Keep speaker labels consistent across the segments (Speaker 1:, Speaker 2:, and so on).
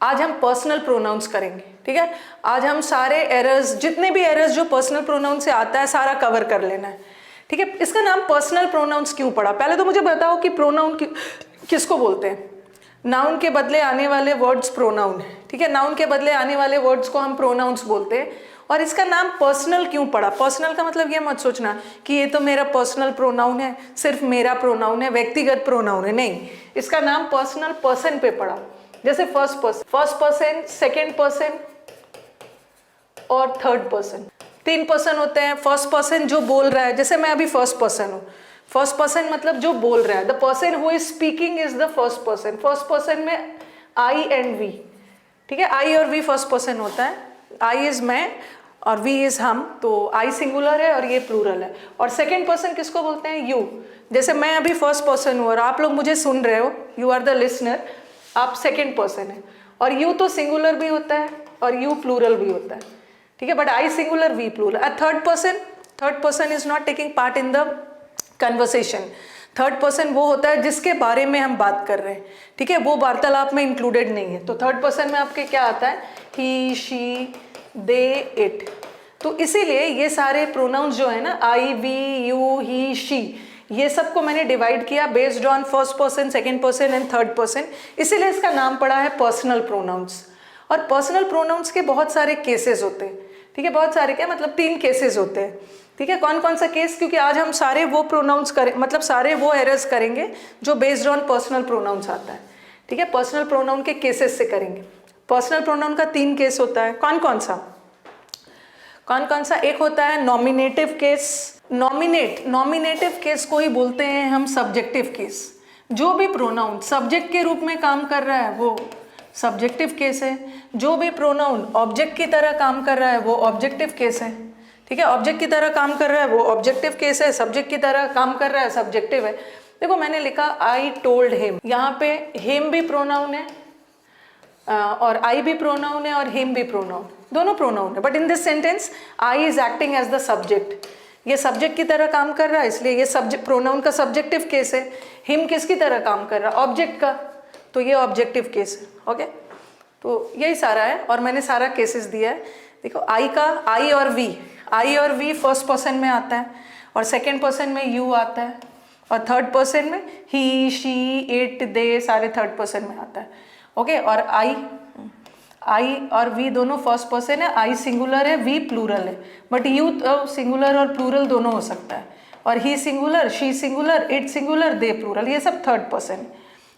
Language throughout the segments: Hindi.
Speaker 1: आज हम पर्सनल प्रोनाउंस करेंगे, ठीक है। आज हम सारे एरर्स, जितने भी एरर्स जो पर्सनल प्रोनाउन से आता है सारा कवर कर लेना है, ठीक है। इसका नाम पर्सनल प्रोनाउंस क्यों पड़ा? पहले तो मुझे बताओ कि प्रोनाउन किसको बोलते हैं। नाउन के बदले आने वाले वर्ड्स प्रोनाउन है, ठीक है। नाउन के बदले आने वाले वर्ड्स को हम प्रोनाउंस बोलते हैं। और इसका नाम पर्सनल क्यों पड़ा? पर्सनल का मतलब ये मत सोचना कि ये तो मेरा पर्सनल प्रोनाउन है, सिर्फ मेरा प्रोनाउन है, व्यक्तिगत प्रोनाउन है, नहीं। इसका नाम पर्सनल पर्सन पे पड़ा। जैसे फर्स्ट पर्सन, सेकेंड पर्सन और थर्ड पर्सन, 3 पर्सन होते हैं। फर्स्ट पर्सन जो बोल रहा है, जैसे मैं अभी फर्स्ट पर्सन हूँ। फर्स्ट पर्सन मतलब जो बोल रहा है, the person who is speaking is the first person. First person में आई एंड वी, ठीक है। आई और वी फर्स्ट पर्सन होता है। आई इज मैं और वी इज हम, तो आई सिंगुलर है और ये प्लूरल है। और सेकेंड पर्सन किसको बोलते हैं? यू। जैसे मैं अभी फर्स्ट पर्सन हूँ और आप लोग मुझे सुन रहे हो, यू आर द लिसनर, आप सेकेंड पर्सन है। और यू तो सिंगुलर भी होता है और यू प्लूरल भी होता है, ठीक है। But I singular, we plural. Third person is not taking part in the conversation. Third person वो होता है जिसके बारे में हम बात कर रहे हैं, ठीक है, वो वार्तालाप में इंक्लूडेड नहीं है। तो थर्ड पर्सन में आपके क्या आता है? ही, शी, दे, इट। तो इसीलिए ये सारे प्रोनाउंस जो है ना, आई, वी, यू, ही, शी, ये सबको मैंने डिवाइड किया based on first person, second person and third person. इसीलिए इसका नाम पड़ा है पर्सनल प्रोनाउंस। और पर्सनल प्रोनाउंस के बहुत सारे केसेस होते हैं, ठीक है। बहुत सारे क्या मतलब 3 केसेस होते हैं, ठीक है। कौन कौन सा केस? क्योंकि आज हम सारे वो प्रोनाउंस करें, मतलब सारे वो एरर्स करेंगे जो बेस्ड ऑन पर्सनल प्रोनाउंस आता है, ठीक है। पर्सनल प्रोनाउन के केसेस से करेंगे। पर्सनल प्रोनाउन का 3 केस होता है। कौन कौन सा? एक होता है नॉमिनेटिव केस। नॉमिनेटिव केस को ही बोलते हैं हम सब्जेक्टिव केस। जो भी प्रोनाउन सब्जेक्ट के रूप में काम कर रहा है वो सब्जेक्टिव केस है। जो भी प्रोनाउन ऑब्जेक्ट की तरह काम कर रहा है वो ऑब्जेक्टिव केस है, ठीक है। ऑब्जेक्ट की तरह काम कर रहा है वो ऑब्जेक्टिव केस है, सब्जेक्ट की तरह काम कर रहा है सब्जेक्टिव है। देखो मैंने लिखा आई टोल्ड हिम, यहाँ पे हिम भी प्रोनाउन है और आई भी प्रोनाउन है और हिम भी प्रोनाउन, दोनों प्रोनाउन है। But in this sentence I is acting as the subject. ये सब्जेक्ट की तरह काम कर रहा है, इसलिए ये सब्जेक्ट प्रोनाउन का सब्जेक्टिव केस है। हिम किसकी तरह काम कर रहा है? ऑब्जेक्ट का, तो ये ऑब्जेक्टिव केस है। ओके, तो यही सारा है और मैंने सारा केसेस दिया है। देखो आई और वी फर्स्ट पर्सन में आता है और सेकेंड पर्सन में यू आता है और थर्ड पर्सन में ही, शी, इट, दे, सारे थर्ड पर्सन में आता है। ओके, और आई और वी दोनों फर्स्ट पर्सन है। आई सिंगुलर है, वी प्लूरल है। बट यू सिंगुलर और प्लूरल दोनों हो सकता है। और he singular, she singular, it singular, they plural, ये सब थर्ड पर्सन है।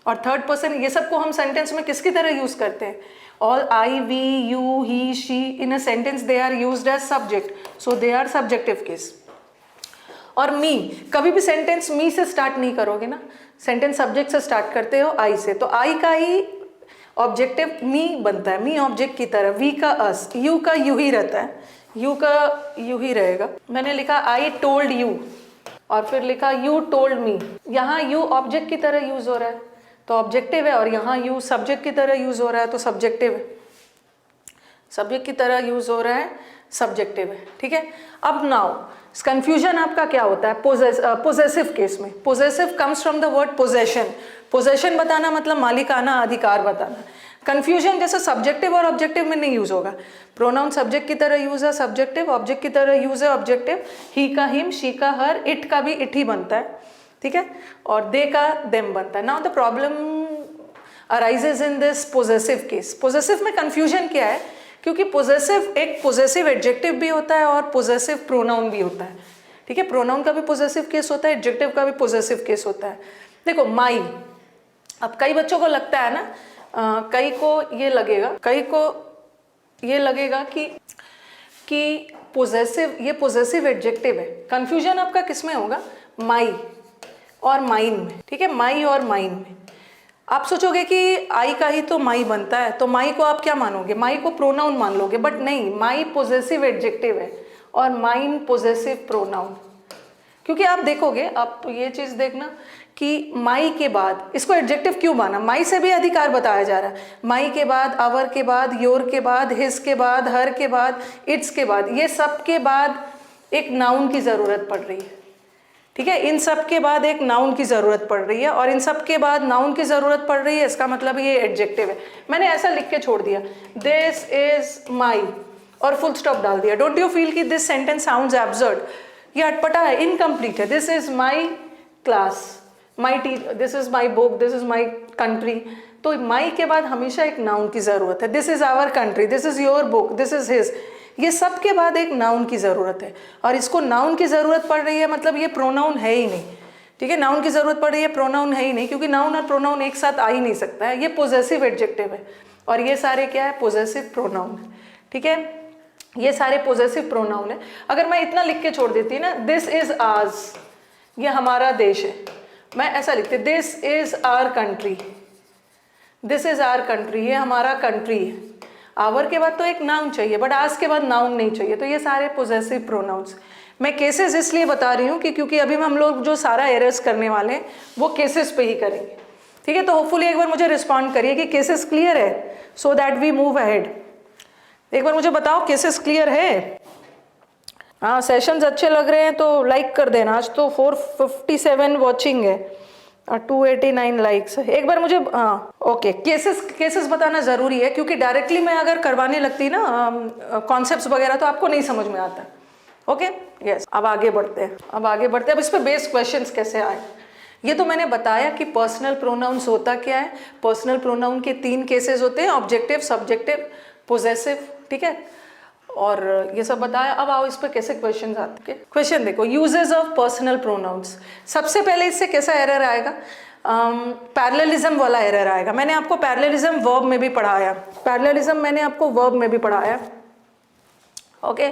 Speaker 1: और थर्ड पर्सन ये सबको हम सेंटेंस में किसकी तरह यूज करते हैं? All I, we, you, he, she in a sentence they are used as subject, so they are subjective case. और मी, कभी भी सेंटेंस मी से स्टार्ट नहीं करोगे ना, सेंटेंस सब्जेक्ट से स्टार्ट करते हो, आई से, तो आई का ही ऑब्जेक्टिव मी बनता है, मी ऑब्जेक्ट की तरह। वी का अस, यू का यू ही रहता है, यू का यू ही रहेगा। मैंने लिखा आई टोल्ड यू और फिर लिखा यू टोल्ड मी। यहाँ यू ऑब्जेक्ट की तरह यूज हो रहा है तो ऑब्जेक्टिव है, और यहाँ यू सब्जेक्ट की तरह यूज हो रहा है तो सब्जेक्टिव है। सब्जेक्ट की तरह यूज हो रहा है, सब्जेक्टिव है, ठीक है। अब नाउ कंफ्यूजन आपका क्या होता है पोजेसिव केस में? Possessive comes from the word possession. Possession बताना मतलब मालिकाना अधिकार बताना। कंफ्यूजन जैसे सब्जेक्टिव और ऑब्जेक्टिव में नहीं यूज होगा। प्रोनाउन सब्जेक्ट की तरह यूज है सब्जेक्टिव, ऑब्जेक्ट की तरह यूज है ऑब्जेक्टिव। ही का हिम, शी का हर, इट का भी इट ही बनता है, ठीक है, और दे का देम बनता है। Now the problem arises in this possessive case. Possessive में कंफ्यूजन क्या है? क्योंकि पोजेसिव एक पोजेसिव एडजेक्टिव भी होता है और पोजेसिव प्रोनाउन भी होता है, ठीक है। प्रोनाउन का भी पोजेसिव केस होता है, एडजेक्टिव का भी पोजेसिव केस होता है। देखो माई, अब कई बच्चों को लगता है ना, कई को ये लगेगा कि पोजेसिव, ये पोजेसिव एडजेक्टिव है। कंफ्यूजन आपका किस में होगा? माई और माइन में, ठीक है, माई और माइन में। आप सोचोगे कि आई का ही तो माई बनता है, तो माई को आप क्या मानोगे? माई को प्रोनाउन मान लोगे, बट नहीं, माई पोजेसिव एडजेक्टिव है और माइन पोजेसिव प्रोनाउन। क्योंकि आप देखोगे, आप ये चीज़ देखना कि माई के बाद इसको एडजेक्टिव क्यों माना? माई से भी अधिकार बताया जा रहा है। माई के बाद आवर के बाद, योर के बाद, हिज के बाद, हर के बाद, इट्स के बाद, ये सब के बाद एक नाउन की ज़रूरत पड़ रही है, ठीक है, इन सब के बाद एक नाउन की ज़रूरत पड़ रही है, और इन सब के बाद नाउन की ज़रूरत पड़ रही है, इसका मतलब ये एडजेक्टिव है। मैंने ऐसा लिख के छोड़ दिया, दिस इज माई, और फुल स्टॉप डाल दिया। डोंट यू फील कि दिस सेंटेंस साउंड्स एब्सर्ड? ये अटपटा है, इनकम्प्लीट है। This is my class, my this is my book, this is my country. तो माई के बाद हमेशा एक नाउन की ज़रूरत है। This is our country, this is your book, this is his, ये सब के बाद एक नाउन की ज़रूरत है। और इसको नाउन की ज़रूरत पड़ रही है, मतलब ये प्रोनाउन है ही नहीं। ठीक है, नाउन की ज़रूरत पड़ रही है, प्रोनाउन है ही नहीं, क्योंकि नाउन और प्रोनाउन एक साथ आ ही नहीं सकता है। ये पोजेसिव एडजेक्टिव है, और ये सारे क्या है? Possessive pronoun. ठीक है, ये सारे पोजेसिव प्रोनाउन है। अगर मैं इतना लिख के छोड़ देती ना, दिस इज आर्स, ये हमारा देश है, मैं ऐसा लिखती, this is our country, this is our country, ये हमारा कंट्री है। आवर के बाद तो एक नाउन चाहिए, बट आज के बाद नाउन नहीं चाहिए। तो ये सारे पोजेसिव प्रोनाउंस। मैं केसेस इसलिए बता रही हूँ कि क्योंकि अभी हम लोग जो सारा एरर्स करने वाले हैं वो केसेस पे ही करेंगे। ठीक है, तो होपफुली एक बार मुझे रिस्पॉन्ड करिए कि केसेस क्लियर है, so that we move ahead. एक बार मुझे बताओ केसेस क्लियर है? हाँ, सेशंस अच्छे लग रहे हैं तो लाइक कर देना। आज तो 457 वॉचिंग है और 289 लाइक्स है। एक बार मुझे ओके, केसेस बताना ज़रूरी है, क्योंकि डायरेक्टली मैं अगर करवाने लगती ना कॉन्सेप्ट्स वगैरह तो आपको नहीं समझ में आता। Okay, yes. अब आगे बढ़ते हैं, अब इस पे बेस्ड क्वेश्चंस कैसे आए। ये तो मैंने बताया कि पर्सनल प्रोनाउंस होता क्या है। पर्सनल प्रोनाउन के 3 केसेस होते हैं, ऑब्जेक्टिव, सब्जेक्टिव, पोजेसिव। ठीक है, और ये सब बताया। अब आओ इस पर कैसे क्वेश्चन आते हैं। क्वेश्चन देखो, यूजेस ऑफ पर्सनल प्रोनाउंस। सबसे पहले इससे कैसा एरर आएगा? पैरेललिज्म वाला एरर आएगा। मैंने आपको पैरेललिज्म वर्ब में भी पढ़ाया, पैरेललिज्म मैंने आपको वर्ब में भी पढ़ाया। ओके,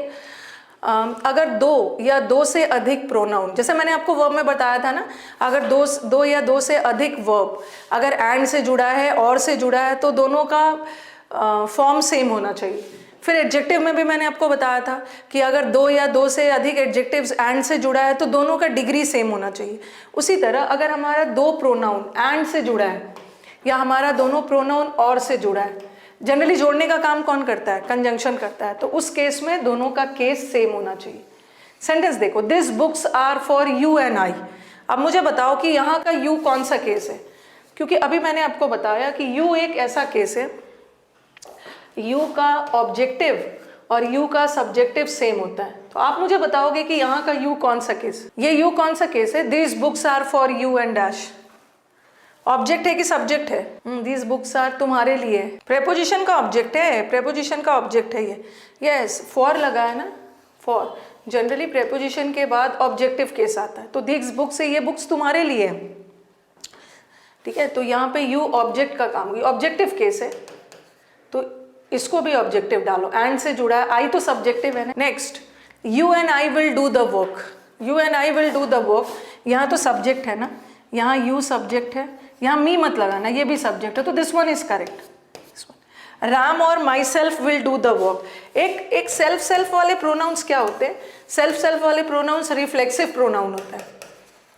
Speaker 1: अगर 2 या 2 से अधिक प्रोनाउन, जैसे मैंने आपको वर्ब में बताया था ना, अगर 2 या 2 से अधिक वर्ब अगर एंड से जुड़ा है, और से जुड़ा है, तो दोनों का फॉर्म सेम होना चाहिए। फिर एडजेक्टिव में भी मैंने आपको बताया था कि अगर 2 या 2 से अधिक एडजेक्टिव्स एंड से जुड़ा है तो दोनों का डिग्री सेम होना चाहिए। उसी तरह अगर हमारा 2 प्रोनाउन एंड से जुड़ा है, या हमारा दोनों प्रोनाउन और से जुड़ा है, जनरली जोड़ने का काम कौन करता है? कंजंक्शन करता है। तो उस केस में दोनों का केस सेम होना चाहिए। सेंटेंस देखो, this books are for you and I. अब मुझे बताओ कि यहाँ का यू कौन सा केस है? क्योंकि अभी मैंने आपको बताया कि यू एक ऐसा केस है, यू का ऑब्जेक्टिव और यू का सब्जेक्टिव सेम होता है। तो आप मुझे बताओगे कि यहाँ का यू कौन सा केस? ये यू कौन सा केस है? This books are for you and dash. Object है कि सब्जेक्ट है? दिस बुक्स आर तुम्हारे लिए। प्रेपोजिशन का ऑब्जेक्ट है, प्रेपोजिशन का ऑब्जेक्ट है ये। यस, फॉर लगा है ना, फॉर। जनरली प्रेपोजिशन के बाद ऑब्जेक्टिव केस आता है। तो दिस बुक्स से ये बुक्स तुम्हारे लिए है। ठीक है, तो यहाँ पे यू ऑब्जेक्ट का काम, ये ऑब्जेक्टिव केस है, तो इसको भी ऑब्जेक्टिव डालो। एंड से जुड़ा है, आई तो सब्जेक्टिव है ना। Next, you and I will do the work. You and I will do the work, यहाँ तो सब्जेक्ट है ना, यहाँ यू सब्जेक्ट है, यहाँ मी मत लगाना, ये भी सब्जेक्ट है, तो this one is correct. Ram और myself will do the work. एक सेल्फ वाले प्रोनाउंस क्या होते हैं? सेल्फ वाले प्रोनाउंस रिफ्लेक्सिव प्रोनाउन होता है।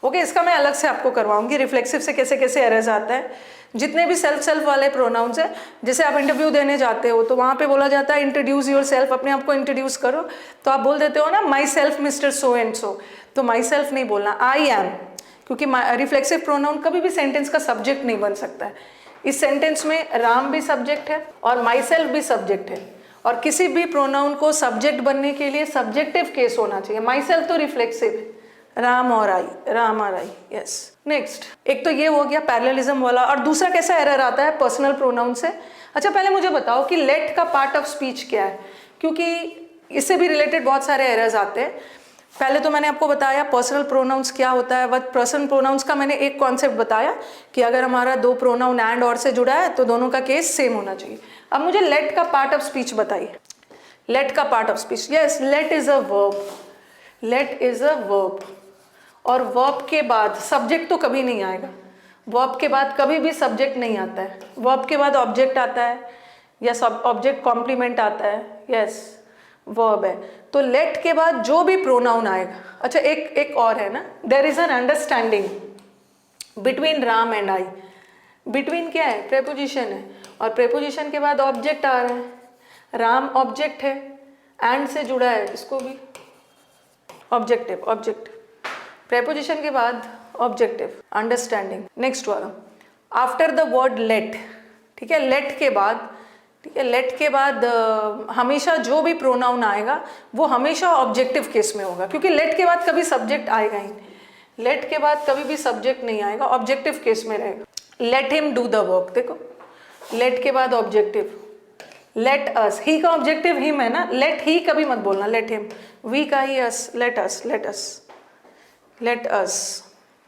Speaker 1: ओके, इसका मैं अलग से आपको करवाऊंगी, रिफ्लेक्सिव से कैसे कैसे एरर्स आता है। जितने भी सेल्फ वाले प्रोनाउंस है, जैसे आप इंटरव्यू देने जाते हो तो वहाँ पे बोला जाता है इंट्रोड्यूस योर सेल्फ, अपने आप को इंट्रोड्यूस करो, तो आप बोल देते हो ना my self mister so and so. तो माई सेल्फ नहीं बोलना, आई एम, क्योंकि रिफ्लेक्सिव प्रोनाउन कभी भी सेंटेंस का सब्जेक्ट नहीं बन सकता है। इस सेंटेंस में राम भी सब्जेक्ट है और माई सेल्फ भी सब्जेक्ट है, और किसी भी प्रोनाउन को सब्जेक्ट बनने के लिए सब्जेक्टिव केस होना चाहिए। माई सेल्फ तो रिफ्लेक्सिव है, राम और आई, राम और आई। यस, नेक्स्ट, एक तो ये हो गया पैरेललिज्म वाला। और दूसरा कैसा एरर आता है पर्सनल प्रोनाउन से? अच्छा, पहले मुझे बताओ कि लेट का पार्ट ऑफ स्पीच क्या है, क्योंकि इससे भी रिलेटेड बहुत सारे एरर्स आते हैं। पहले तो मैंने आपको बताया पर्सनल प्रोनाउंस क्या होता है। बट पर्सनल प्रोनाउंस का मैंने एक कॉन्सेप्ट बताया कि अगर हमारा 2 प्रोनाउन एंड और से जुड़ा है तो दोनों का केस सेम होना चाहिए। अब मुझे लेट का पार्ट ऑफ स्पीच बताइए। लेट का part of speech, yes, let is a verb, let is a verb. और वर्ब के बाद सब्जेक्ट तो कभी नहीं आएगा, वर्ब के बाद कभी भी सब्जेक्ट नहीं आता है। वर्ब के बाद ऑब्जेक्ट आता है या सब ऑब्जेक्ट कॉम्प्लीमेंट आता है। यस, वर्ब है, तो लेट के बाद जो भी प्रोनाउन आएगा। अच्छा, एक और है ना, there is an understanding between Ram and I. Between क्या है? प्रेपोजिशन है, और प्रेपोजिशन के बाद ऑब्जेक्ट आ रहा है। राम ऑब्जेक्ट है, एंड से जुड़ा है, इसको भी ऑब्जेक्टिव, ऑब्जेक्ट। प्रेपोजिशन के बाद ऑब्जेक्टिव, अंडरस्टैंडिंग। नेक्स्ट वाला, आफ्टर द वर्ड लेट, ठीक है, लेट के बाद, ठीक है, लेट के बाद हमेशा जो भी प्रोनाउन आएगा वो हमेशा ऑब्जेक्टिव केस में होगा, क्योंकि लेट के बाद कभी सब्जेक्ट आएगा ही नहीं, लेट के बाद कभी भी सब्जेक्ट नहीं आएगा, ऑब्जेक्टिव केस में रहेगा। Let him do the work, देखो लेट के बाद ऑब्जेक्टिव, लेट अस, ही का ऑब्जेक्टिव हिम है ना, लेट ही कभी मत बोलना, लेट हिम, वी का ही us, let us, let us, let us,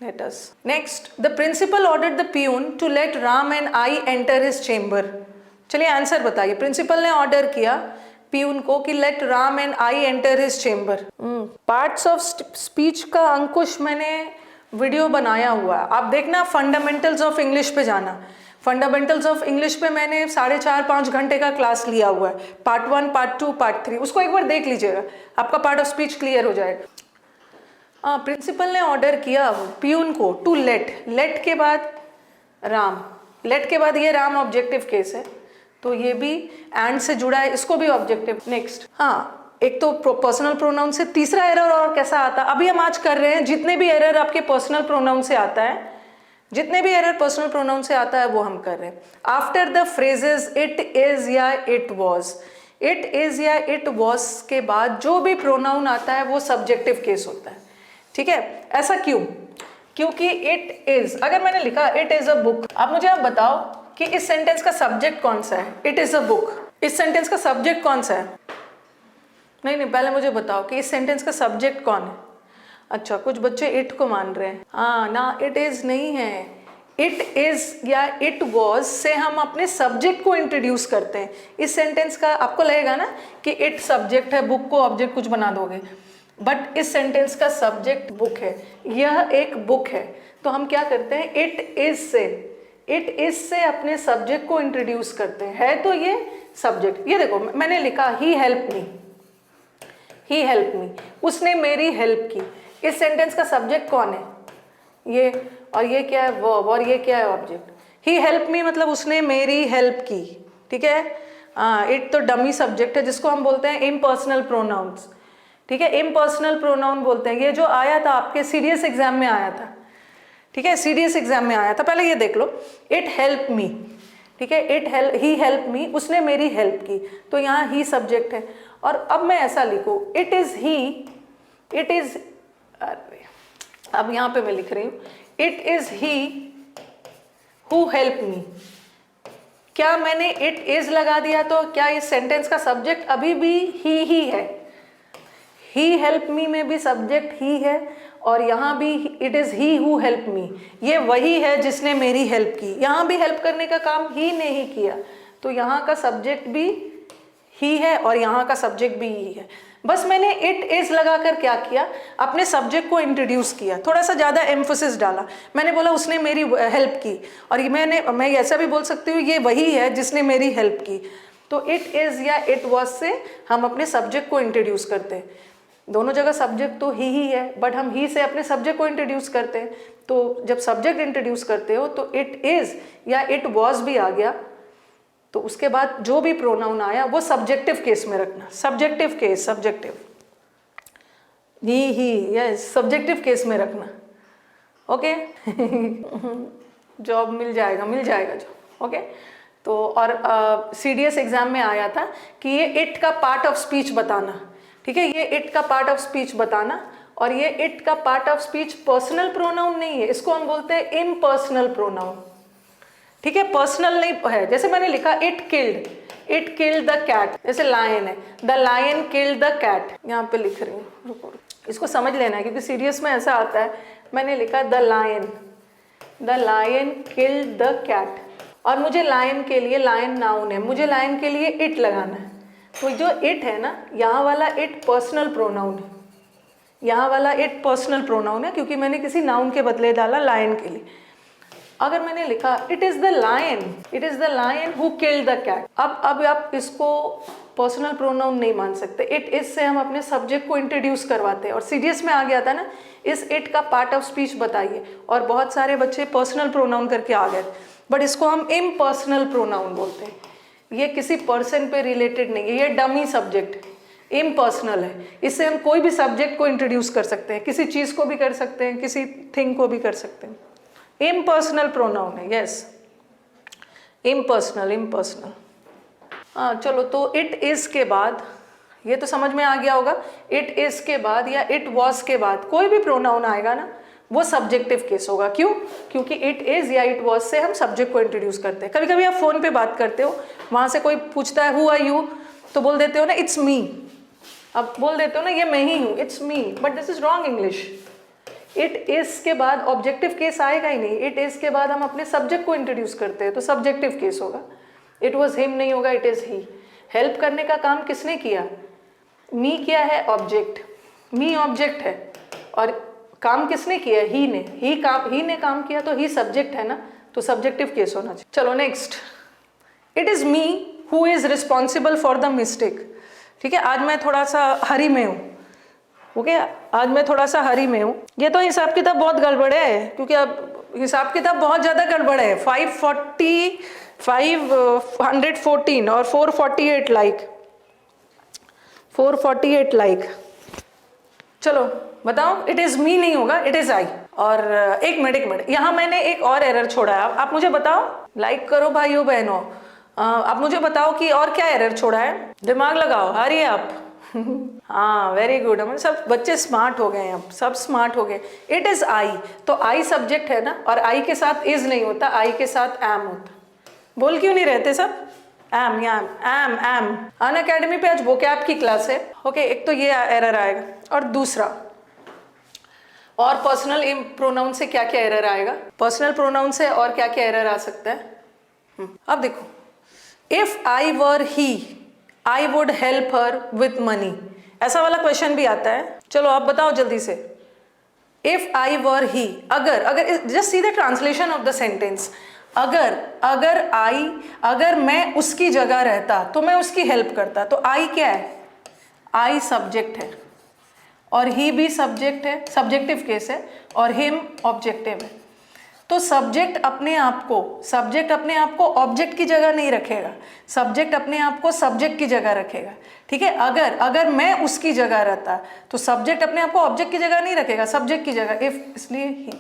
Speaker 1: let us. Next, the principal ordered the peon to let Ram and I enter his chamber. चलिए आंसर बताइए, प्रिंसिपल ने ऑर्डर किया पियून को कि let Ram and I enter his chamber. Parts of speech का अंकुश मैंने वीडियो बनाया हुआ है, आप देखना, फंडामेंटल्स ऑफ इंग्लिश पे जाना, फंडामेंटल्स ऑफ इंग्लिश पे मैंने 4.5-5 घंटे का क्लास लिया हुआ है, पार्ट 1, पार्ट 2, पार्ट 3, उसको एक बार देख लीजिएगा, आपका पार्ट ऑफ स्पीच क्लियर हो जाएगा। हाँ, प्रिंसिपल ने ऑर्डर किया पियून को टू लेट, लेट के बाद राम, लेट के बाद ये राम ऑब्जेक्टिव केस है, तो ये भी एंड से जुड़ा है, इसको भी ऑब्जेक्टिव। नेक्स्ट, हाँ, एक तो पर्सनल प्रोनाउन से तीसरा एरर और कैसा आता है, अभी हम आज कर रहे हैं, जितने भी एरर आपके पर्सनल प्रोनाउन से आता है, जितने भी एरर पर्सनल प्रोनाउन से आता है वो हम कर रहे हैं। After the phrases it is या इट वॉज, इट इज या इट वॉज के बाद जो भी प्रोनाउन आता है वो सब्जेक्टिव केस होता है, ठीक है। ऐसा क्यों? क्योंकि इट इज, अगर मैंने लिखा इट इज अ बुक, अब मुझे आप बताओ कि इस सेंटेंस का सब्जेक्ट कौन सा है, इट इज अ बुक, इस सेंटेंस का सब्जेक्ट कौन सा है? नहीं, पहले मुझे बताओ कि इस सेंटेंस का सब्जेक्ट कौन है। अच्छा, कुछ बच्चे इट को मान रहे हैं, हाँ ना, इट इज नहीं है, इट इज या इट वॉज से हम अपने सब्जेक्ट को इंट्रोड्यूस करते हैं। इस सेंटेंस का आपको लगेगा ना कि इट सब्जेक्ट है, बुक को ऑब्जेक्ट कुछ बना दोगे, बट इस सेंटेंस का सब्जेक्ट बुक है, यह एक बुक है, तो हम क्या करते हैं, इट इज से, इट इज से अपने सब्जेक्ट को इंट्रोड्यूस करते हैं, है तो ये सब्जेक्ट। ये देखो मैंने लिखा ही हेल्प मी, ही हेल्प मी, उसने मेरी हेल्प की, इस सेंटेंस का सब्जेक्ट कौन है, ये, और ये क्या है, वर्ब, और ये क्या है, ऑब्जेक्ट। ही हेल्प मी मतलब उसने मेरी हेल्प की, ठीक है। इट तो डमी सब्जेक्ट है जिसको हम बोलते हैं इम्पर्सनल प्रोनाउंस, ठीक है, इम्पर्सनल प्रोनाउन बोलते हैं। ये जो आया था आपके सीडीएस एग्जाम में आया था, ठीक है, सीडीएस एग्जाम में आया था, पहले ये देख लो, इट हेल्प मी, ठीक है, ही हेल्प मी, उसने मेरी हेल्प की, तो यहाँ ही सब्जेक्ट है। और अब मैं ऐसा लिखूँ, it is he, it is, अब यहाँ पे मैं लिख रही हूँ, it is he who help me, क्या मैंने इट इज लगा दिया तो क्या इस सेंटेंस का सब्जेक्ट अभी भी ही है? ही हेल्प मी में भी सब्जेक्ट ही है, और यहाँ भी it is he who help me, ये वही है जिसने मेरी हेल्प की, यहाँ भी हेल्प करने का काम ही ने ही किया, तो यहाँ का सब्जेक्ट भी ही है और यहाँ का सब्जेक्ट भी ही है। बस मैंने इट इज़ लगाकर क्या किया, अपने सब्जेक्ट को इंट्रोड्यूस किया, थोड़ा सा ज़्यादा एम्फोसिस डाला, मैंने बोला उसने मेरी हेल्प की, और ये मैं ऐसा भी बोल सकती हूँ ये वही है जिसने मेरी हेल्प की। तो इट इज़ या इट वॉज से हम अपने सब्जेक्ट को इंट्रोड्यूस करते हैं, दोनों जगह सब्जेक्ट तो ही है, बट हम ही से अपने सब्जेक्ट को इंट्रोड्यूस करते हैं। तो जब सब्जेक्ट इंट्रोड्यूस करते हो तो इट इज़ या इट वॉज भी आ गया, तो उसके बाद जो भी प्रोनाउन आया वो सब्जेक्टिव केस में रखना, सब्जेक्टिव केस, सब्जेक्टिव, ही यस, सब्जेक्टिव केस में रखना, ओके। जॉब मिल जाएगा जॉब, ओके। तो और सीडीएस एग्जाम में आया था कि ये इट का पार्ट ऑफ स्पीच बताना, ठीक है, ये इट का पार्ट ऑफ स्पीच बताना, और ये इट का part of speech personal pronoun नहीं है, इसको हम बोलते हैं इम्पर्सनल प्रोनाउन, ठीक है, पर्सनल नहीं है। जैसे मैंने लिखा इट किल्ड द कैट, जैसे लायन है, the lion killed the cat, यहाँ पे लिख रही हूँ, रुको, इसको समझ लेना है क्योंकि सीरियस में ऐसा आता है। मैंने लिखा the lion killed the cat, और मुझे लायन के लिए, लायन नाउन है, मुझे लायन के लिए इट लगाना है, तो जो इट है ना, यहाँ वाला इट पर्सनल प्रोनाउन है, यहाँ वाला इट पर्सनल प्रोनाउन है क्योंकि मैंने किसी नाउन के बदले डाला लायन के लिए। अगर मैंने लिखा it is the lion who killed the cat, अब आप इसको पर्सनल प्रोनाउन नहीं मान सकते, इट इज से हम अपने सब्जेक्ट को इंट्रोड्यूस करवाते हैं, और सीडीएस में आ गया था ना, इस इट का पार्ट ऑफ स्पीच बताइए, और बहुत सारे बच्चे पर्सनल प्रोनाउन करके आ गए, बट इसको हम इम्पर्सनल प्रोनाउन बोलते हैं, ये किसी पर्सन पे रिलेटेड नहीं है, ये डमी सब्जेक्ट, इम्पर्सनल है। इससे हम कोई भी सब्जेक्ट को इंट्रोड्यूस कर सकते हैं, किसी चीज को भी कर सकते हैं, किसी थिंग को भी कर सकते हैं। इम्पर्सनल प्रोनाउन है, यस, इम्पर्सनल। हाँ चलो, तो इट इज के बाद, ये तो समझ में आ गया होगा, इट इज के बाद या इट वॉज के बाद कोई भी प्रोनाउन आएगा ना, वो सब्जेक्टिव केस होगा। क्यों? क्योंकि इट इज या इट वॉज से हम सब्जेक्ट को इंट्रोड्यूस करते हैं। कभी कभी आप फोन पे बात करते हो, वहां से कोई पूछता है हु आर यू, तो बोल देते हो ना इट्स मी, अब बोल देते हो ना ये मैं ही हूँ, it's me, but this is wrong English. It is के बाद ऑब्जेक्टिव केस आएगा ही नहीं। इट इज के बाद हम अपने सब्जेक्ट को इंट्रोड्यूस करते हैं, तो सब्जेक्टिव केस होगा। इट वॉज हिम नहीं होगा, इट इज ही। हेल्प करने का काम किसने किया? मी क्या है? ऑब्जेक्ट। मी ऑब्जेक्ट है और काम किसने किया? ही ने। ही ने काम किया, तो ही सब्जेक्ट है ना, तो सब्जेक्टिव केस होना चाहिए। चलो next, it is me who is responsible for the mistake. ठीक है, आज मैं थोड़ा सा हरी में हूँ, ओके, आज मैं थोड़ा सा हरी में हूँ। ये तो हिसाब किताब बहुत गड़बड़ है, क्योंकि अब हिसाब किताब बहुत ज़्यादा गड़बड़ है। 514 और 448 लाइक। चलो बताओ, इट इज़ मी नहीं होगा, इट इज़ आई। और एक मिनट, यहाँ मैंने एक और एरर छोड़ा है। आप मुझे बताओ, लाइक करो भाइयों बहनों, आप मुझे बताओ कि और क्या एरर छोड़ा है, दिमाग लगाओ, हरी आप। हाँ वेरी गुड, हमारे सब बच्चे स्मार्ट हो गए हैं, अब सब स्मार्ट हो गए। इट इज आई, तो आई सब्जेक्ट है ना, और आई के साथ इज नहीं होता, आई के साथ एम होता। बोल क्यों नहीं रहते सब? एम या एम। अन अकेडमी पे आज वोकैब की क्लास है, ओके। एक तो ये एरर आएगा, और दूसरा, और पर्सनल प्रोनाउन से क्या क्या एरर आएगा, पर्सनल प्रोनाउन से और क्या क्या एरर आ सकता है। अब देखो, if I were he I would help her with money, ऐसा वाला क्वेश्चन भी आता है। चलो आप बताओ जल्दी से, इफ आई वर ही, अगर just see the translation of the sentence. अगर मैं उसकी जगह रहता तो मैं उसकी हेल्प करता, तो आई क्या है? आई सब्जेक्ट है, और ही भी सब्जेक्ट है, सब्जेक्टिव केस है, और हिम ऑब्जेक्टिव है। तो सब्जेक्ट अपने आप को ऑब्जेक्ट की जगह नहीं रखेगा, सब्जेक्ट अपने आप को सब्जेक्ट की जगह रखेगा। ठीक है, अगर मैं उसकी जगह रहता तो सब्जेक्ट अपने आप को ऑब्जेक्ट की जगह नहीं रखेगा, सब्जेक्ट की जगह। इसलिए ही,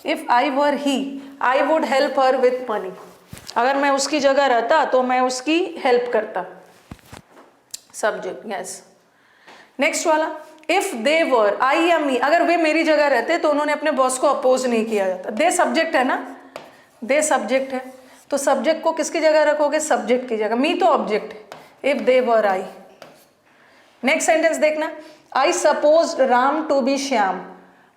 Speaker 1: if I were he I would help her with money, अगर मैं उसकी जगह रहता तो मैं उसकी हेल्प करता, सब्जेक्ट, यस। नेक्स्ट वाला, इफ दे वर, आई या मी, अगर वे मेरी जगह रहते तो उन्होंने अपने बॉस को अपोज नहीं किया जाता। दे सब्जेक्ट है ना, दे सब्जेक्ट है, तो सब्जेक्ट को किसकी जगह रखोगे? सब्जेक्ट की जगह। मी तो ऑब्जेक्ट है, if they were I. Next sentence देखना, I suppose Ram to be Shyam,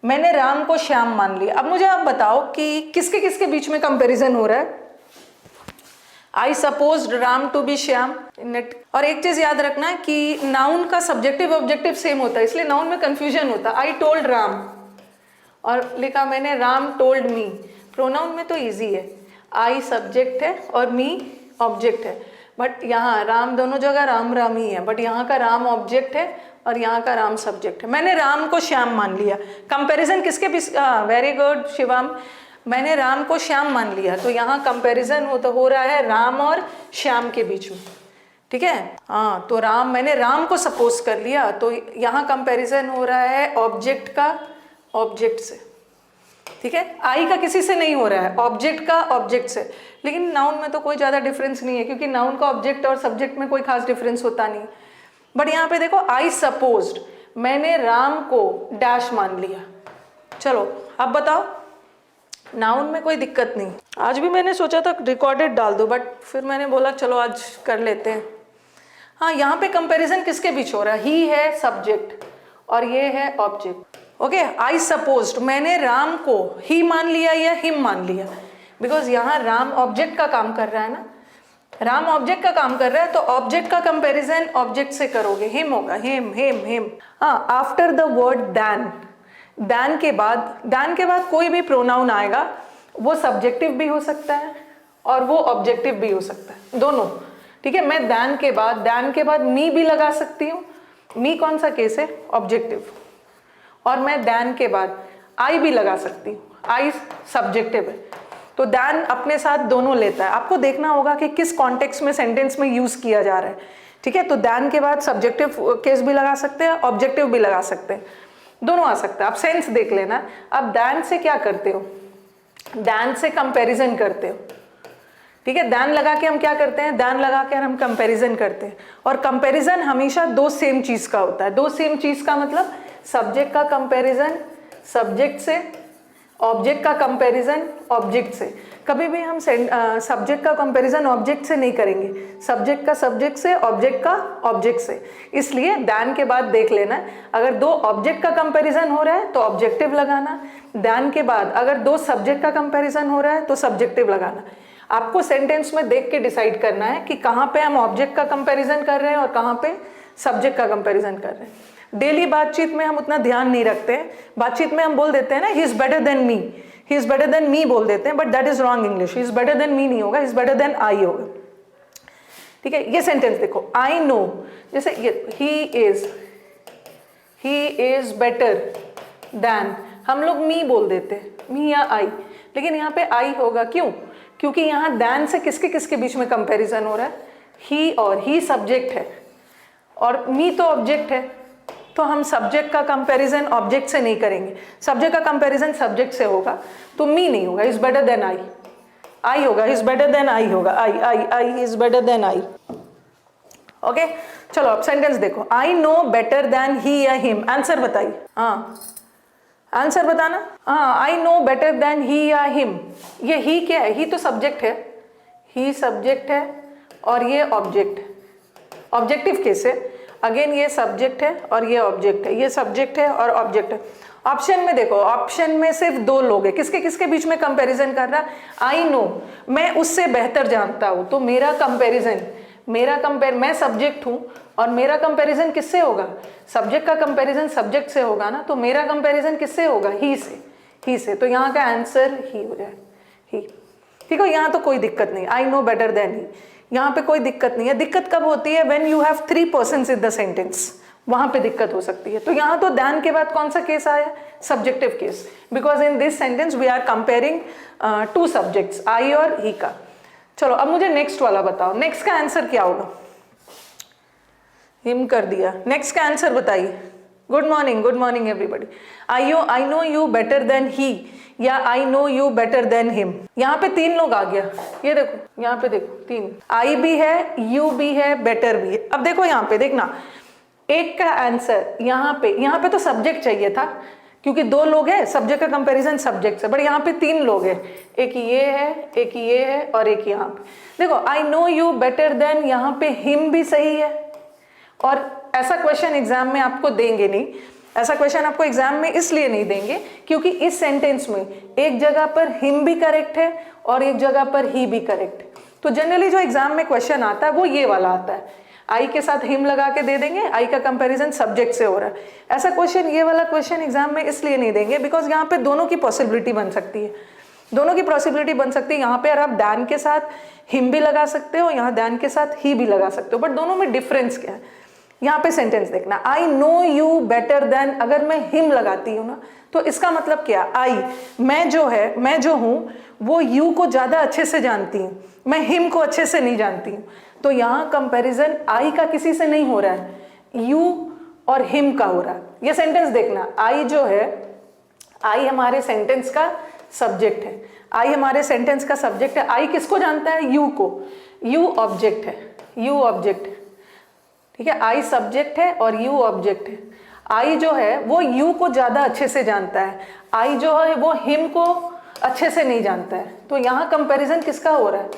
Speaker 1: मैंने राम को श्याम मान लिया। अब मुझे आप बताओ कि किसके किसके बीच में कंपेरिजन हो रहा है? I suppose Ram to be Shyam. और एक चीज याद रखना कि नाउन का सब्जेक्टिव ऑब्जेक्टिव सेम होता है, इसलिए नाउन में कंफ्यूजन होता है। आई टोल्ड राम और लिखा मैंने राम टोल्ड मी। प्रोनाउन में तो इजी है, आई सब्जेक्ट है और मी ऑब्जेक्ट है, बट यहाँ राम दोनों जगह राम ही है, बट यहाँ का राम ऑब्जेक्ट है और यहाँ का राम सब्जेक्ट है। मैंने राम को श्याम मान लिया, कंपैरिजन किसके बीच? वेरी गुड शिवम, मैंने राम को श्याम मान लिया, तो यहाँ कंपैरिजन हो रहा है राम और श्याम के बीच में। ठीक है, हाँ, तो मैंने राम को सपोज कर लिया, तो यहाँ कंपैरिजन हो रहा है ऑब्जेक्ट का ऑब्जेक्ट से। ठीक है, आई का किसी से नहीं हो रहा है, ऑब्जेक्ट का ऑब्जेक्ट से। लेकिन नाउन में तो कोई ज़्यादा डिफरेंस नहीं है, क्योंकि नाउन का ऑब्जेक्ट और सब्जेक्ट में कोई खास डिफरेंस होता नहीं। बट यहाँ पे देखो, आई सपोज्ड, मैंने राम को डैश मान लिया। चलो अब बताओ, नाउन में कोई दिक्कत नहीं। आज भी मैंने सोचा था रिकॉर्डेड डाल दो, बट फिर मैंने बोला चलो आज कर लेते हैं। हाँ, यहाँ पे कंपैरिजन किसके बीच हो रहा है? ही है सब्जेक्ट और ये है ऑब्जेक्ट। ओके, आई सपोज्ड, मैंने राम को ही मान लिया या हिम मान लिया, बिकॉज यहाँ राम ऑब्जेक्ट का काम कर रहा है ना, राम ऑब्जेक्ट का काम कर रहा है, तो ऑब्जेक्ट का कंपैरिजन ऑब्जेक्ट से करोगे, हिम होगा, हिम। हाँ, after the word than, than के बाद कोई भी प्रोनाउन आएगा, वो सब्जेक्टिव भी हो सकता है और वो ऑब्जेक्टिव भी हो सकता है, दोनों। ठीक है, मैं दैन के बाद मी भी लगा सकती हूँ। मी कौन सा केस है? ऑब्जेक्टिव। और मैं दैन के बाद आई भी लगा सकती हूँ, आई सब्जेक्टिव है, तो दैन अपने साथ दोनों लेता है। आपको देखना होगा कि किस कॉन्टेक्स्ट में सेंटेंस में यूज किया जा रहा है। ठीक है, तो दैन के बाद सब्जेक्टिव केस भी लगा सकते हैं, ऑब्जेक्टिव भी लगा सकते हैं, दोनों आ सकता है। आप सेंस देख लेना। अब दैन से क्या करते हो, दैन से कंपैरिजन करते हो, ठीक है। दैन लगा के हम क्या करते हैं, दैन लगा के हम कंपैरिजन करते हैं, और कंपैरिजन हमेशा दो सेम चीज का होता है। दो सेम चीज का मतलब सब्जेक्ट का कंपैरिजन सब्जेक्ट से, ऑब्जेक्ट का कंपैरिजन ऑब्जेक्ट से। कभी भी हम सब्जेक्ट का कंपैरिजन ऑब्जेक्ट से नहीं करेंगे, सब्जेक्ट का सब्जेक्ट से, ऑब्जेक्ट का ऑब्जेक्ट से। इसलिए दैन के बाद देख लेना, अगर दो ऑब्जेक्ट का कंपैरिजन हो रहा है तो ऑब्जेक्टिव लगाना, दैन के बाद अगर दो सब्जेक्ट का कंपैरिजन हो रहा है तो सब्जेक्टिव लगाना। आपको सेंटेंस में देख के डिसाइड करना है कि कहाँ पे हम ऑब्जेक्ट का कंपैरिजन कर रहे हैं और कहाँ पे सब्जेक्ट का कंपैरिजन कर रहे हैं। डेली बातचीत में हम उतना ध्यान नहीं रखते हैं, बातचीत में हम बोल देते हैं ना he is better than me, he is better than me बोल देते हैं, but that is wrong English. He is better than me नहीं होगा, he is better than I होगा, ठीक है। ये सेंटेंस देखो, आई नो, जैसे ही इज बेटर देन, हम लोग मी बोल देते हैं, मी या आई, लेकिन यहाँ पे आई होगा, क्यों? क्योंकि यहाँ देन से किसके किसके बीच में कंपैरिजन हो रहा है, ही, और ही सब्जेक्ट है और मी तो ऑब्जेक्ट है, तो हम सब्जेक्ट का कंपैरिजन ऑब्जेक्ट से नहीं करेंगे, सब्जेक्ट का कंपैरिजन सब्जेक्ट से होगा, तो मी नहीं होगा, इज बेटर देन आई होगा, इज बेटर देन आई होगा, I is better than I. Okay, चलो अब सेंटेंस देखो, I know better than he या हिम, आंसर बताइए। हाँ, आंसर बताना। हाँ, I know better than he या हिम, ये ही क्या है, ही तो सब्जेक्ट है, ही सब्जेक्ट है और ये ऑब्जेक्ट, ऑब्जेक्टिव केस है। अगेन ये सब्जेक्ट है और ये ऑब्जेक्ट है, ये सब्जेक्ट है और ऑब्जेक्ट है। ऑप्शन में देखो, ऑप्शन में सिर्फ दो लोग हैं, किसके किसके बीच में कंपैरिजन कर रहा, आई नो, मैं उससे बेहतर जानता हूँ, तो मेरा कंपैरिजन, मैं सब्जेक्ट हूँ और मेरा कंपैरिजन किससे होगा, सब्जेक्ट का कंपैरिजन सब्जेक्ट से होगा ना, तो मेरा कंपैरिजन किससे होगा, ही से, तो यहाँ का आंसर ही हो जाए, ही। ठीक है, यहाँ तो कोई दिक्कत नहीं, I know better than he, यहाँ पे कोई दिक्कत नहीं है। दिक्कत कब होती है, when you have 3 persons in the sentence, वहां पे दिक्कत हो सकती है। तो यहाँ तो देन के बाद कौन सा केस आया, subjective case, because in this sentence we are comparing 2 subjects, I और ही का। चलो अब मुझे नेक्स्ट वाला बताओ, नेक्स्ट का आंसर क्या होगा, हिम कर दिया, नेक्स्ट का आंसर बताइए। Good morning everybody. I know you better than he या I know you better than him. यहाँ पे 3 लोग आ गया, ये देखो, यहाँ पे देखो 3, आई भी है, यू भी है, बेटर भी है। अब देखो यहाँ पे देखना, एक का आंसर यहाँ पे तो सब्जेक्ट चाहिए था, क्योंकि 2 लोग हैं, सब्जेक्ट का कंपैरिजन सब्जेक्ट से, बट यहाँ पे 3 लोग हैं, एक ये है, एक ये है और एक यहाँ पे। देखो I know you better then, यहाँ पे हिम भी सही है, और ऐसा क्वेश्चन एग्जाम में आपको देंगे नहीं, ऐसा क्वेश्चन आपको एग्जाम में इसलिए नहीं देंगे क्योंकि इस सेंटेंस में एक जगह पर हिम भी करेक्ट है और एक जगह पर ही भी करेक्ट है। तो जनरली जो एग्जाम में क्वेश्चन आता है वो ये वाला आता है, आई के साथ हिम लगा के दे देंगे, आई का कंपैरिजन सब्जेक्ट से हो रहा है। ऐसा क्वेश्चन, ये वाला क्वेश्चन एग्जाम में इसलिए नहीं देंगे बिकॉज यहाँ पे दोनों की पॉसिबिलिटी बन सकती है, दोनों की पॉसिबिलिटी बन सकती है। यहाँ पे आप दैन के साथ हिम भी लगा सकते हो, यहाँ दैन के साथ ही भी लगा सकते हो, बट दोनों में डिफरेंस क्या है। यहाँ पे सेंटेंस देखना, आई नो यू बेटर देन, अगर मैं हिम लगाती हूँ ना तो इसका मतलब क्या, आई, मैं जो हूँ वो यू को ज्यादा अच्छे से जानती हूँ, मैं हिम को अच्छे से नहीं जानती हूँ। तो यहाँ कंपैरिजन आई का किसी से नहीं हो रहा है, यू और हिम का हो रहा है। ये सेंटेंस देखना, आई जो है, आई हमारे सेंटेंस का सब्जेक्ट है, आई हमारे सेंटेंस का सब्जेक्ट है। आई किसको जानता है, यू को, यू ऑब्जेक्ट है, यू ऑब्जेक्ट है, ठीक है, आई सब्जेक्ट है और यू ऑब्जेक्ट है। आई जो है वो यू को ज्यादा अच्छे से जानता है, आई जो है वो हिम को अच्छे से नहीं जानता है। तो यहाँ कंपैरिजन किसका हो रहा है,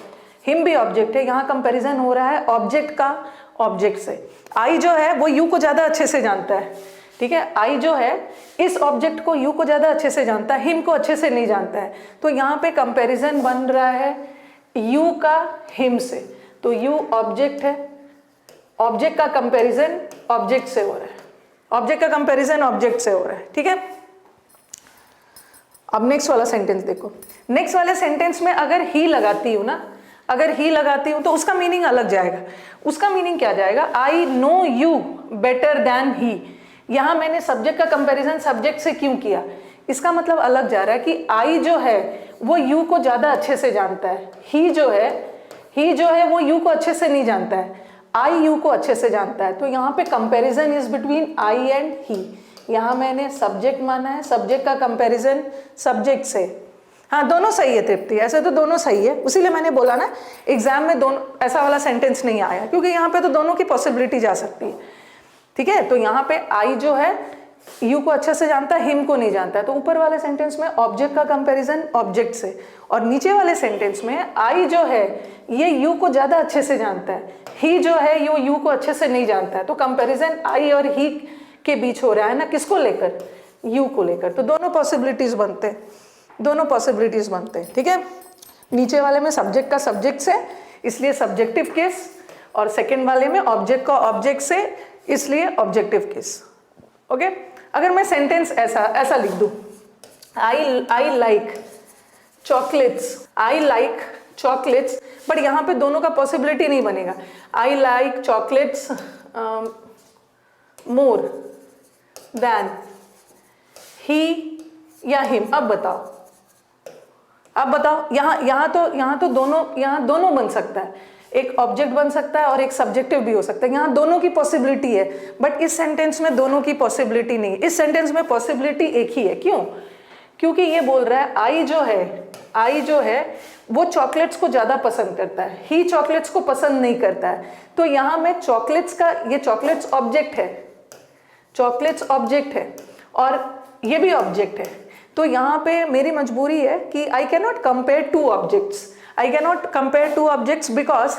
Speaker 1: हिम भी ऑब्जेक्ट है, यहाँ कंपैरिजन हो रहा है ऑब्जेक्ट का ऑब्जेक्ट से। आई जो है वो यू को ज्यादा अच्छे से जानता है, ठीक है, आई जो है इस ऑब्जेक्ट को, यू को ज्यादा अच्छे से जानता है, हिम को अच्छे से नहीं जानता है। तो यहाँ पे कंपैरिजन बन रहा है यू का हिम से, तो यू ऑब्जेक्ट है, ऑब्जेक्ट का कंपैरिजन ऑब्जेक्ट से हो रहा है, ऑब्जेक्ट का कंपैरिजन ऑब्जेक्ट से हो रहा है, ठीक है। अब नेक्स्ट वाला सेंटेंस देखो, नेक्स्ट वाले सेंटेंस में अगर ही लगाती हूँ ना, अगर ही लगाती हूँ तो उसका मीनिंग अलग जाएगा। उसका मीनिंग क्या जाएगा, I know you better than he. यहाँ मैंने सब्जेक्ट का कंपैरिजन सब्जेक्ट से क्यों किया, इसका मतलब अलग जा रहा है कि आई जो है वो यू को ज्यादा अच्छे से जानता है, ही जो है वो यू को अच्छे से नहीं जानता है। आई यू को अच्छे से जानता है, तो यहाँ पे comparison is between I and he. यहाँ मैंने सब्जेक्ट माना है, सब्जेक्ट का कंपैरिजन सब्जेक्ट से। हाँ दोनों सही है तृप्ति, ऐसे तो दोनों सही है, उसीलिए मैंने बोला ना एग्जाम में दोनों ऐसा वाला सेंटेंस नहीं आया, क्योंकि यहाँ पे तो दोनों की पॉसिबिलिटी जा सकती है। ठीक है, तो यहाँ पे आई जो है यू को अच्छे से जानता है, हिम को नहीं जानता है, तो ऊपर वाले सेंटेंस में ऑब्जेक्ट का कंपैरिजन ऑब्जेक्ट से, और नीचे वाले सेंटेंस में आई जो है ये यू को ज्यादा अच्छे से जानता है, ही जो है ये यू को अच्छे से नहीं जानता है, तो कंपैरिजन आई और ही के बीच हो रहा है ना, किसको लेकर, यू को लेकर। तो दोनों पॉसिबिलिटीज बनते हैं, दोनों पॉसिबिलिटीज बनते हैं। ठीक है, नीचे वाले में सब्जेक्ट का सब्जेक्ट से इसलिए सब्जेक्टिव केस, और सेकेंड वाले में ऑब्जेक्ट का ऑब्जेक्ट से इसलिए ऑब्जेक्टिव केस। ओके, अगर मैं सेंटेंस ऐसा लिख दूं, I like chocolates, I like chocolates, but यहाँ पे दोनों का पॉसिबिलिटी नहीं बनेगा। I like chocolates more than he या हिम। अब बताओ, यहाँ तो दोनों बन सकता है, एक ऑब्जेक्ट बन सकता है और एक सब्जेक्टिव भी हो सकता है, यहाँ दोनों की पॉसिबिलिटी है, बट इस सेंटेंस में दोनों की पॉसिबिलिटी नहीं है। इस सेंटेंस में पॉसिबिलिटी एक ही है। क्यों? क्योंकि ये बोल रहा है आई जो है वो चॉकलेट्स को ज्यादा पसंद करता है, ही चॉकलेट्स को पसंद नहीं करता है, तो यहाँ में चॉकलेट्स का, ये चॉकलेट्स ऑब्जेक्ट है, चॉकलेट्स ऑब्जेक्ट है और ये भी ऑब्जेक्ट है, तो यहाँ पे मेरी मजबूरी है कि I can not compare two objects, because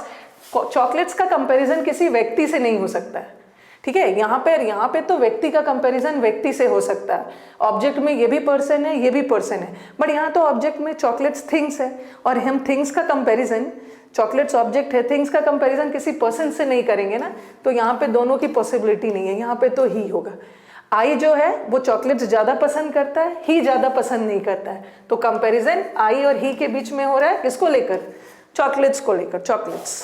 Speaker 1: chocolates का कंपैरिजन किसी व्यक्ति से नहीं हो सकता है। ठीक है, यहाँ पे तो व्यक्ति का कंपैरिजन व्यक्ति से हो सकता है, ऑब्जेक्ट में ये भी पर्सन है, ये भी पर्सन है, बट यहाँ तो ऑब्जेक्ट में चॉकलेट्स थिंग्स है, और हम थिंग्स का कंपैरिजन, चॉकलेट्स ऑब्जेक्ट है, थिंग्स का कंपैरिजन किसी पर्सन से नहीं करेंगे ना, तो यहाँ पे दोनों की पॉसिबिलिटी नहीं है, यहाँ पे तो ही होगा। आई जो है वो चॉकलेट्स ज्यादा पसंद करता है, ही ज्यादा पसंद नहीं करता है, तो कंपैरिजन आई और ही के बीच में हो रहा है, किसको लेकर, चॉकलेट्स को लेकर, चॉकलेट्स।